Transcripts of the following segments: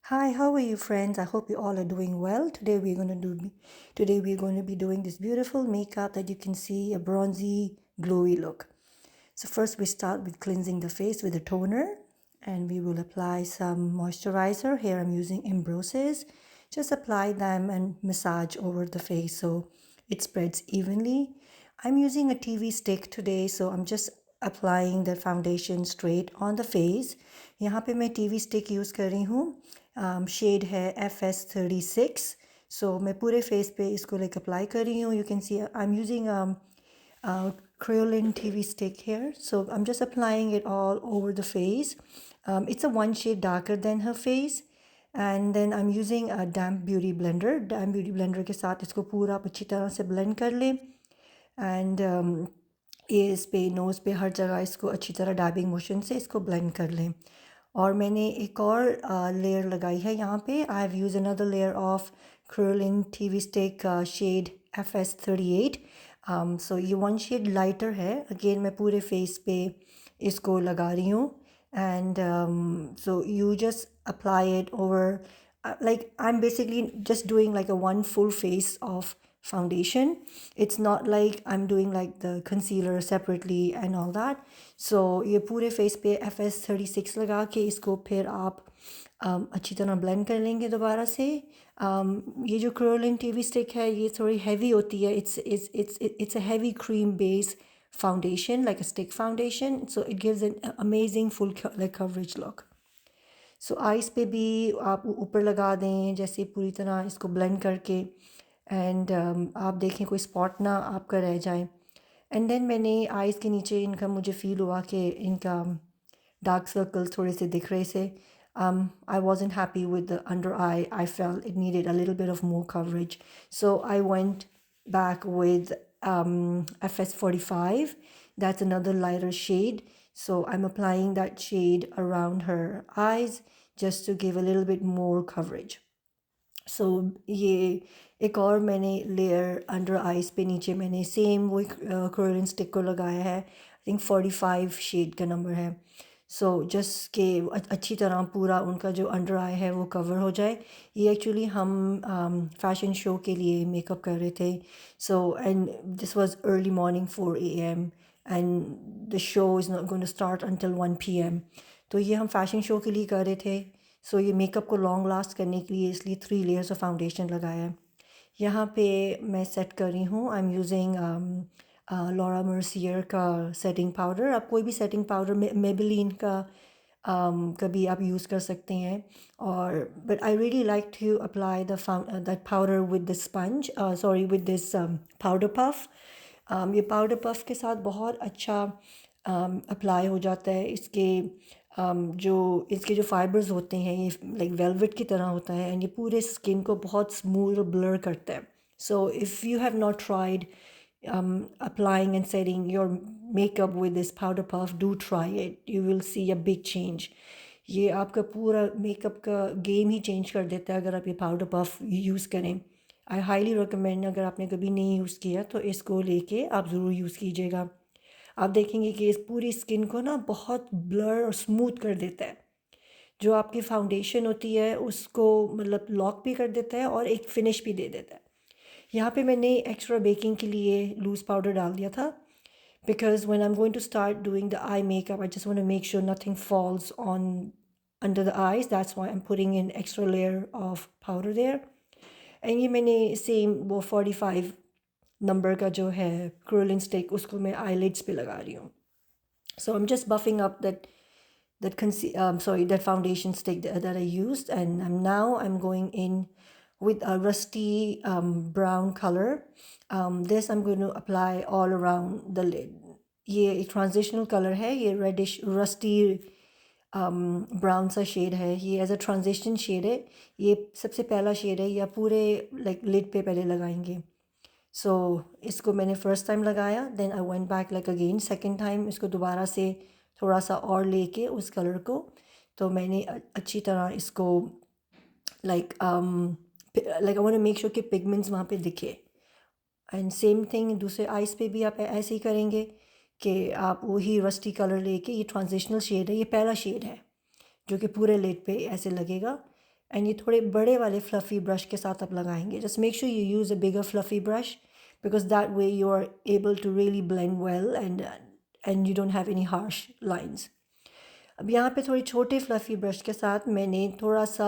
Hi, how are you friends? I hope you all are doing well. Today we're going to be doing this beautiful makeup that you can see a bronzy glowy look. So first we start with cleansing the face with a toner and we will apply some moisturizer. Here I'm using Embroses. Just apply them and massage over the face so it spreads evenly. I'm using a TV stick today, so I'm just applying the foundation straight on the face. यहाँ पे मैं TV stick use कर रही हूँ. Shade है FS36. So मैं पूरे face पे इसको like apply कर रही हूँ. You can see I'm using kryolan TV stick here. So I'm just applying it all over the face. It's a one shade darker than her face. And then I'm using a damp beauty blender. Damp beauty blender के साथ इसको पूरा अच्छी तरह से blend कर ले. And ये इस पे नोज़ पे हर जगह इसको अच्छी तरह डैबिंग मोशन से इसको ब्लेंड कर लें. और मैंने एक और लेयर लगाई है यहाँ पे. I have use another layer of Kryolan TV stick shade FS38. So ये वन शेड लाइटर है. अगेन मैं पूरे फेस पे इसको लगा रही हूँ. And so you just apply it over, like I'm basically just doing like a one full face of foundation. It's not like I'm doing like the concealer separately and all that. So ये पूरे face पे FS36 लगा के इसको फिर आप अच्छी तरह blend कर लेंगे दोबारा से. ये जो Kryolan TV stick है ये थोड़ी heavy होती है. It's a heavy cream base foundation, like a stick foundation, so it gives an amazing full like coverage look. So ice पे भी आप ऊपर लगा दें जैसे पूरी तरह इसको ब्लेंड करके. एंड आप देखें कोई स्पॉट ना आपका रह जाए. एंड देन मैंने आइस के नीचे इनका मुझे फ़ील हुआ कि इनका डार्क सर्कल्स थोड़े से दिख रहे से. I wasn't happy with the under eye. I felt it needed a little bit of more coverage. So I went back with FS45. That's another lighter shade. So I'm applying that shade around her eyes just to give a little bit more coverage. So ये एक और मैंने layer under eyes पे नीचे मैंने same वही क्रोलिन stick को लगाया है. आई थिंक 45 शेड का नंबर है. सो जस्ट के अच्छी तरह पूरा उनका जो अंडर आई है वो कवर हो जाए. ये एक्चुअली हम फैशन शो के लिए मेकअप कर रहे थे. So and this was early morning 4 AM and the show is not going to start until 1 PM. तो ये हम फैशन शो के लिए कर रहे थे. सो ये मेकअप को लॉन्ग लास्ट करने के लिए इसलिए 3 लेयर्स ऑफ फाउंडेशन लगाया है. यहाँ पे मैं सेट कर रही हूँ. I am using Laura Mercier का सेटिंग पाउडर. आप कोई भी सेटिंग पाउडर मेबेलिन का कभी आप यूज़ कर सकते हैं. और but I really like to apply that powder with the sponge, sorry with this powder puff. ये पाउडर पफ के साथ बहुत अच्छा अप्लाई हो जाता है. जो इसके जो फाइबर्स होते हैं ये लाइक वेलवेट की तरह होता है. एंड ये पूरे स्किन को बहुत स्मूथ और ब्लर करता है. So if you have not tried applying and setting your makeup with this powder puff, do try it. You will see a big change. ये आपका पूरा मेकअप का गेम ही चेंज कर देता है अगर आप ये पाउडर पफ यूज़ करें. I highly recommend. अगर आपने कभी नहीं यूज़ किया तो इसको लेके आप ज़रूर यूज़ कीजिएगा. आप देखेंगे कि इस पूरी स्किन को ना बहुत ब्लर और स्मूथ कर देता है. जो आपकी फाउंडेशन होती है उसको मतलब लॉक भी कर देता है और एक फिनिश भी दे देता है. यहाँ पे मैंने एक्स्ट्रा बेकिंग के लिए लूज़ पाउडर डाल दिया था because when I'm going to start doing the eye makeup, I just want to make sure nothing falls on under the eyes. That's why I'm putting in extra layer of powder there. And ये मैंने same वो 45 number का जो है क्रोलिन stick उसको मैं eyelids पे लगा रही हूँ. So I'm just buffing up that foundation stick that I used, and I'm going in with a rusty brown color. This I'm going to apply all around the lid. ये एक transitional colour है. ये reddish rusty brown सा shade है. ये as a transition shade है. ये सबसे पहला शेड है. या पूरे लाइक लिड पे पहले लगाएंगे. सो इसको मैंने फ़र्स्ट टाइम लगाया. Then I went back like again second time इसको दोबारा से थोड़ा सा और लेके उस कलर को. तो मैंने अच्छी तरह इसको like I want to make sure कि पिगमेंट्स वहाँ पे दिखे. एंड सेम थिंग दूसरे आइज़ पे भी आप ऐसे ही करेंगे कि आप वही रस्टी कलर लेके. ये ट्रांजिशनल शेड है. ये पहला शेड है जो कि पूरे लिड पे ऐसे लगेगा. एंड ये थोड़े बड़े वाले फ्लफ़ी ब्रश के साथ आप लगाएंगे. Just make sure you use a bigger fluffy brush because that way you are able to really blend well and you don't have any harsh lines. अब यहाँ पे थोड़ी छोटे फ्लफ़ी ब्रश के साथ मैंने थोड़ा सा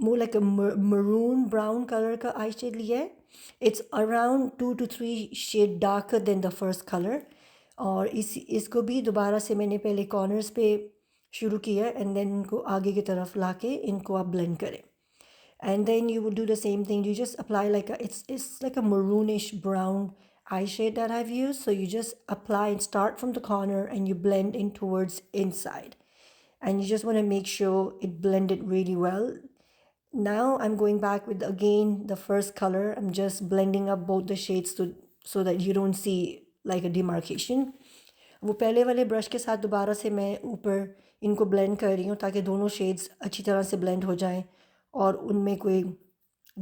more like a maroon brown color का आई शेड लिया है. It's around 2 to 3 shade darker than the first color. और इसको भी दोबारा से मैंने पहले कॉर्नर्स पे शुरू किया एंड देन इनको आगे की तरफ लाके इनको आप ब्लेंड करें. And then you would do the same thing. You just apply like it's like a maroonish brown eye shade that I've used. So you just apply and start from the corner and you blend in towards inside. And you just want to make sure it blended really well. Now I'm going back with again the first color. I'm just blending up both the shades so that you don't see like a demarcation. वो पहले वाले brush के साथ दोबारा से मैं ऊपर इनको ब्लेंड कर रही हूँ ताकि दोनों शेड्स अच्छी तरह से ब्लेंड हो जाएं और उनमें कोई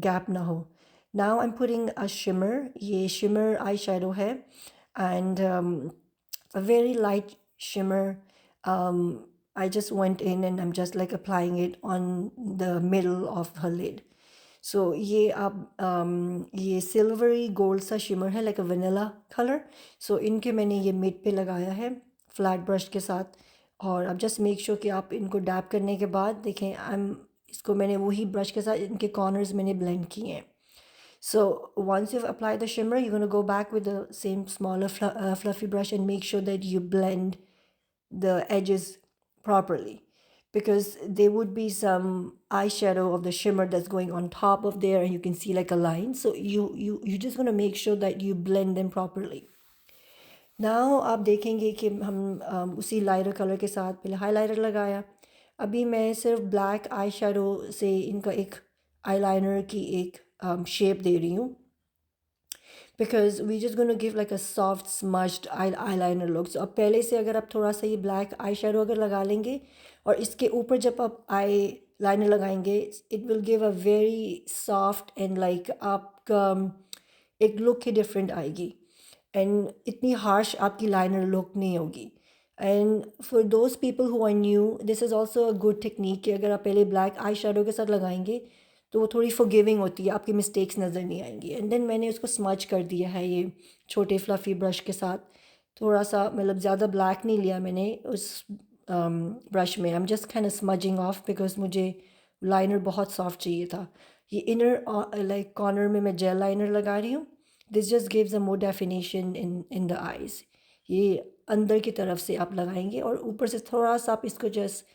गैप ना हो. Now I am putting a shimmer. ये शिमर आई शेडो है and a very light shimmer. I just went in and I'm just like applying it on the middle of her lid. So ये अब ये silvery gold सा shimmer है like a vanilla colour. सो इनके मैंने ये mid पे लगाया है फ्लैट ब्रश के साथ. और अब जस्ट मेक श्योर कि आप इनको डैप करने के बाद देखें इसको मैंने वही ब्रश के साथ इनके कॉर्नर्स मैंने ब्लेंड किए हैं. So once you've applied the shimmer, you're going to go back with the same smaller fluffy brush and make sure that you blend the edges properly, because there would be some eyeshadow of the shimmer that's going on top of there and you can see like a line. So you just want to make sure that you blend them properly. Now आप देखेंगे कि हम उसी lighter colour के साथ पहले highlighter लगाया. अभी मैं सिर्फ ब्लैक आई शेडो से इनका एक आईलाइनर की एक शेप दे रही हूँ, because we just going to give like a soft smudged eyeliner look. So अब पहले से अगर आप थोड़ा सा ये ब्लैक आई शेडो अगर लगा लेंगे और इसके ऊपर जब आप आई लाइनर लगाएंगे it will give a very soft and like आपका एक लुक ही डिफरेंट आएगी एंड इतनी हार्श आपकी लाइनर लुक नहीं होगी. And for those people who are new this is also a good technique कि अगर आप पहले ब्लैक आई शेडो के साथ लगाएंगे तो वो थोड़ी फॉरगिविंग होती है, आपकी मिस्टेक्स नज़र नहीं आएंगी. एंड देन मैंने उसको स्मच कर दिया है ये छोटे फ्लफ़ी ब्रश के साथ. थोड़ा सा मतलब ज़्यादा ब्लैक नहीं लिया मैंने उस ब्रश में. आई am just kind of smudging of because मुझे लाइनर बहुत सॉफ्ट चाहिए था. ये इनर लाइक कॉर्नर में मैं जेल लाइनर लगा रही हूँ. This just gives a more definition in the eyes. ये अंदर की तरफ से आप लगाएंगे और ऊपर से थोड़ा सा आप इसको जस्ट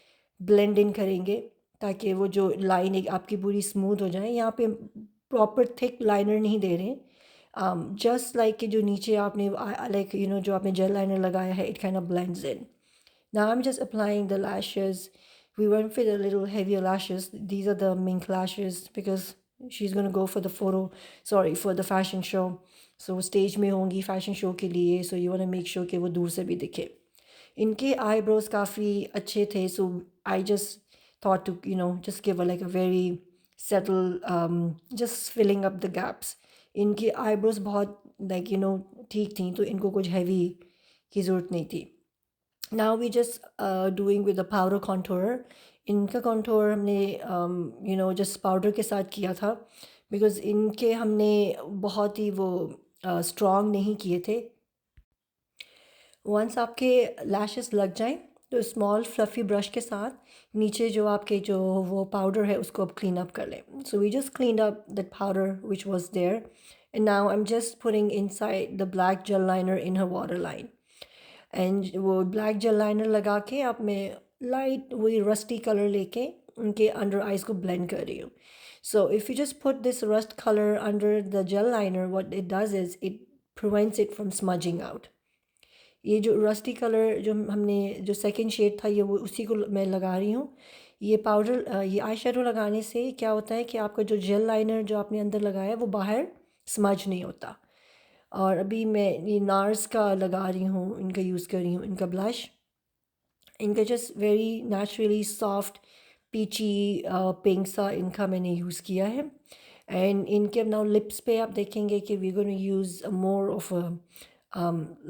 ब्लेंड इन करेंगे ताकि वो जो लाइन एक आपकी पूरी स्मूथ हो जाए. यहाँ पे प्रॉपर थिक लाइनर नहीं दे रहे हैं, जस्ट लाइक कि जो नीचे आपने लाइक यू नो जो आपने जेल लाइनर लगाया है it kind of blends in. Now I'm just applying the lashes. We went with a little heavier lashes. These are the mink lashes because she's going to go for the for the fashion show. So stage में होंगी fashion show के लिए. So you want to make sure कि वो दूर से भी दिखे. इनके eyebrows काफ़ी अच्छे थे. So I just thought to just give like a very settle, just filling up the gaps. इनकी eyebrows बहुत like ठीक थी तो इनको कुछ heavy की ज़रूरत नहीं थी. Now we just doing with the powder contour. इनका contour हमने just powder के साथ किया था because इनके हमने बहुत ही वो strong नहीं किए थे. वंस आपके लैशेस लग जाएं तो स्मॉल फ्लफ़ी ब्रश के साथ नीचे जो आपके जो वो पाउडर है उसको अब क्लीन अप कर लें. So we just clean up that powder which was there and now I am just putting inside the black gel liner in her water line. And वो ब्लैक जेल लाइनर लगा के अब मैं light वही rusty colour लेके उनके under eyes को blend कर रही हूँ. So if you just put this rust colour under the jail liner what it does is it prevents it from smudging out. ये जो रस्टी कलर जो हमने जो सेकंड शेड था ये वो उसी को मैं लगा रही हूँ. ये पाउडर ये आई शेडो लगाने से क्या होता है कि आपका जो जेल लाइनर जो आपने अंदर लगाया है वो बाहर स्मज नहीं होता. और अभी मैं ये नार्स का लगा रही हूँ, इनका यूज़ कर रही हूँ, इनका ब्लश. इनका just very naturally soft peachy pink सा इनका मैंने यूज़ किया है. एंड इनके अब नाउ लिप्स पे आप देखेंगे कि we gonna use more of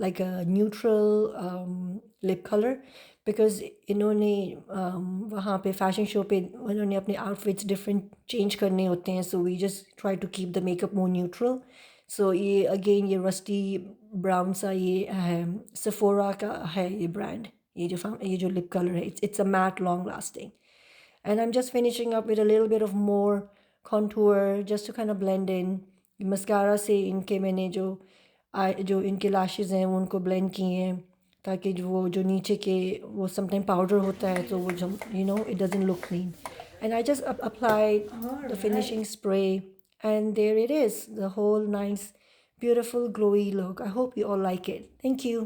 like a neutral lip color because इन्होंने वहाँ पे फैशन शो पे उन्होंने अपने आउटफिट्स डिफरेंट चेंज करने होते हैं, so we just try to keep the makeup more neutral. So ये अगेन ये रस्टी ब्राउन सा ये है, सफोरा का है ये ब्रांड. ये जो लिप कलर है, it's a matte long lasting. And I'm just finishing up with a little bit of more contour just to kind of blend in. Mascara से इनके मैंने जो इनके लैशेज़ हैं वो उनको ब्लेंड किए हैं, ताकि जो नीचे के वो समटाइम पाउडर होता है तो वो जो it doesn't look clean. And I just apply the finishing spray and there it is, the whole nice beautiful glowy look. I hope you all like it. Thank you.